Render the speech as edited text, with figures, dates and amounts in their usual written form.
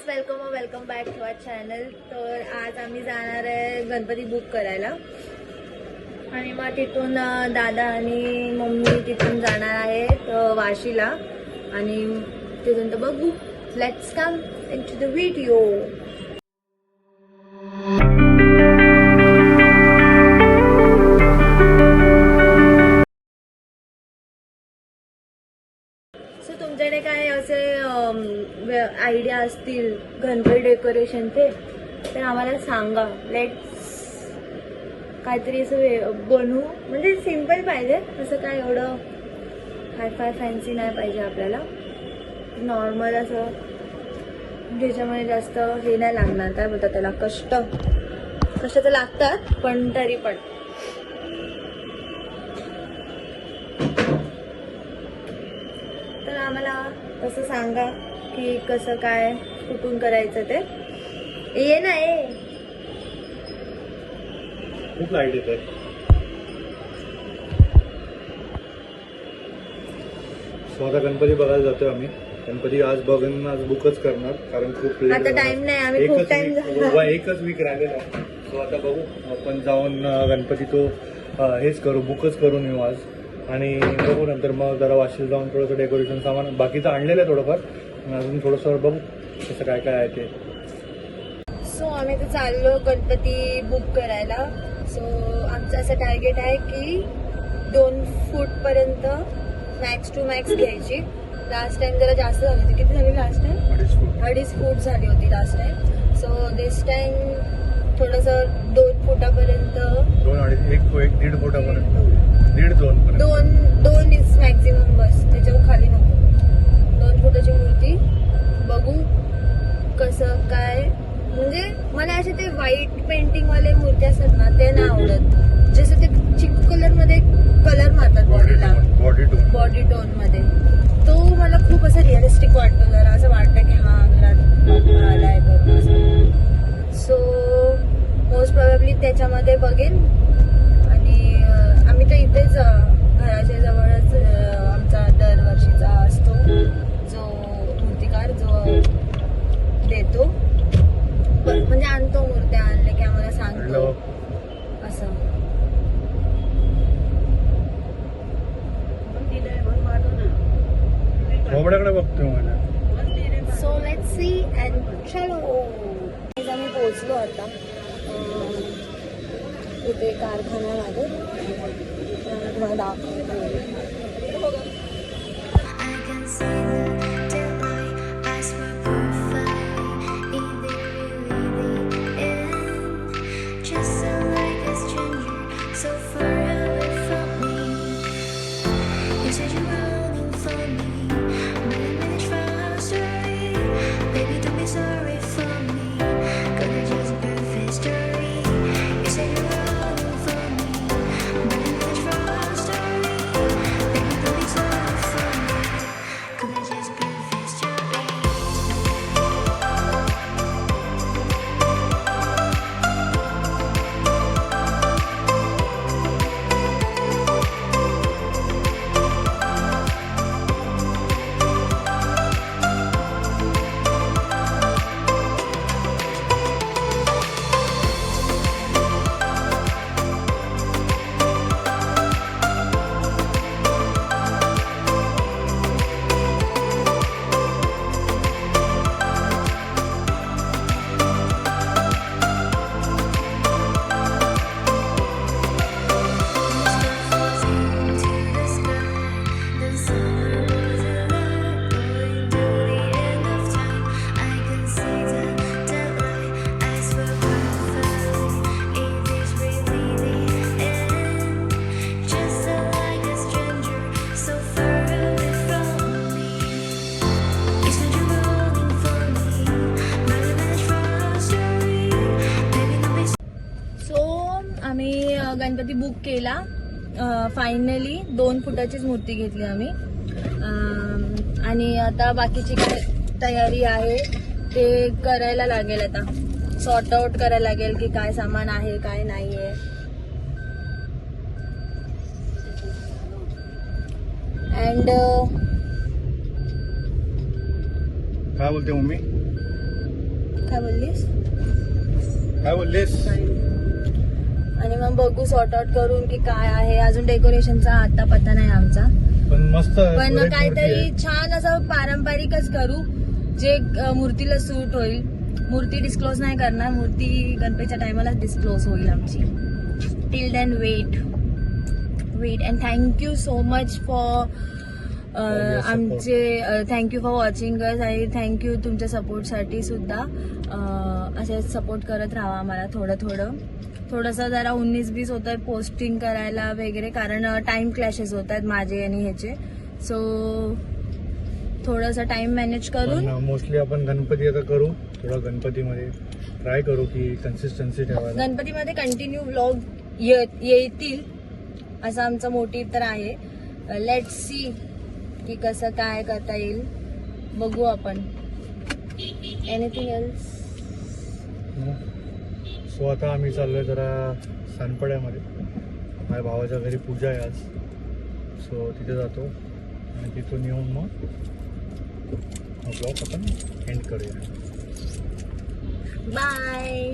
Welcome back to our channel. तर आज आम्ही जाणार आहे गणपती बुक करायला आणि मग तिथून दादा आणि मम्मी तिथून जाणार आहेत वाशीला आणि तिथून तर बघू. Let's come into the video. तुमच्याकडे काय असे आयडिया असतील गणपती डेकोरेशनचे तर आम्हाला सांगा. लेट्स काहीतरी असं बनवू, म्हणजे सिम्पल पाहिजे, असं काय एवढं हाय फाय फॅन्सी नाही पाहिजे आपल्याला. नॉर्मल असं ज्याच्यामध्ये जास्त हे नाही लागणार, काय बोलतात त्याला, कष्ट तर लागतात पण तरी पण. तर आम्हाला तसं सांगा की कसं काय कुठून करायचं ते. ये ना ये, खूप लाईट येत आहे. सो आता गणपती बघायला जातोय आम्ही. गणपती आज बघून आज बुकच करणार, कारण खूप लेट आता टाइम नाही, आम्ही खूप टाइम झाला. एकच वीक राहिलेला आहे. सो आता बघू आपण जाऊन गणपती तो हेच करू, बुकच करून येऊ आज. आणि बघू नंतर मग जरा वाशीला जाऊन थोडंसं डेकोरेशन सामान बाकीचं आणलेलं आहे थोडंफार, अजून थोडंसं बघू कसं काय काय आहे ते. सो आम्ही तर चाललो गणपती बुक करायला. सो आमचं असं टार्गेट आहे की 2 फूट पर्यंत मॅक्स टू मॅक्स घ्यायची. लास्ट टाइम जरा जास्त झाली होती. किती झाली लास्ट टाइम? 2.5 फूट झाली होती last time. So this time थोडंसं 2 फुटापर्यंत, 1.5 फुटापर्यंत, 2 इज मॅक्झिमम, बस त्याच्यावर खाली नको. 2 फुटाची मूर्ती बघू कसं काय. म्हणजे मला असे ते व्हाईट पेंटिंग वाले मूर्ती असतात ना, ते नाही आवडत. जसं ते चिक कलर मध्ये कलर मारतात बॉडीला, बॉडी टोन मध्ये, तो मला खूप असं रिअलिस्टिक वाटतो. जरा असं वाटतं की हा घरात आलाय करून. सो मोस्ट प्रोबॅबली त्याच्यामध्ये बघेन. आणि आम्ही तर इथेच घराच्या जवळच आमचा दरवर्षीचा असतो जो मूर्तिकार, जो देतो, म्हणजे आणतो मूर्त्या. आणले की आम्हाला सांगतो असं. बघतोय मला. सो लेट्स सी अँड चलो. आम्ही पोहोचलो आता इथे कारखान्यामध्ये. तुम्हाला दाखवतो. गणपती बुक केला फायनली. 2 फुटाचीच मूर्ती घेतली आम्ही. आणि आता बाकीची काय तयारी आहे ते करायला लागेल. आता सॉर्ट आउट करायला लागेल की काय सामान आहे काय नाही आहे. अँड काय बोलते मम्मी? काय बोललीस? काय बोललीस? आणि मग बघू सॉर्ट आउट करून की काय आहे. अजून डेकोरेशनचा आता पत्ता नाही आमचा, पण मस्त पण सुरेख काहीतरी मूर्ती आहे. छान असं पारंपरिकच करू जे मूर्तीला सूट होईल. मूर्ती डिस्क्लोज नाही करणार, मूर्ती गणपतीच्या टायमाला डिस्क्लोज होईल आमची. Till then wait and thank you so much for आमचे थँक्यू फॉर वॉचिंग अस आणि थँक्यू तुमच्या सपोर्टसाठी सुद्धा. असे सपोर्ट करत राहा आम्हाला. थोडंसं जरा 19-20 होत आहे पोस्टिंग करायला वगैरे, कारण टाइम क्लॅशेस होत आहेत माझे आणि ह्याचे. सो थोडंसं टाइम मॅनेज करून मोस्टली आपण गणपती आता करू, थोडा गणपतीमध्ये ट्राय करू की कन्सिस्टन्सी ठेवायला. गणपतीमध्ये कंटिन्यू व्लॉग येतील असा आमचा मोटिव्ह तर आहे. लेट्स सी की कसं काय करता येईल, बघू आपण. Anything else? सो आता आम्ही चाललोय जरा सानपड्यामध्ये. माझ्या भावाच्या घरी पूजा आहे आज, सो तिथे जातो आणि तिथून येऊन मग ब्लॉग आपण एंड करूया. बाय.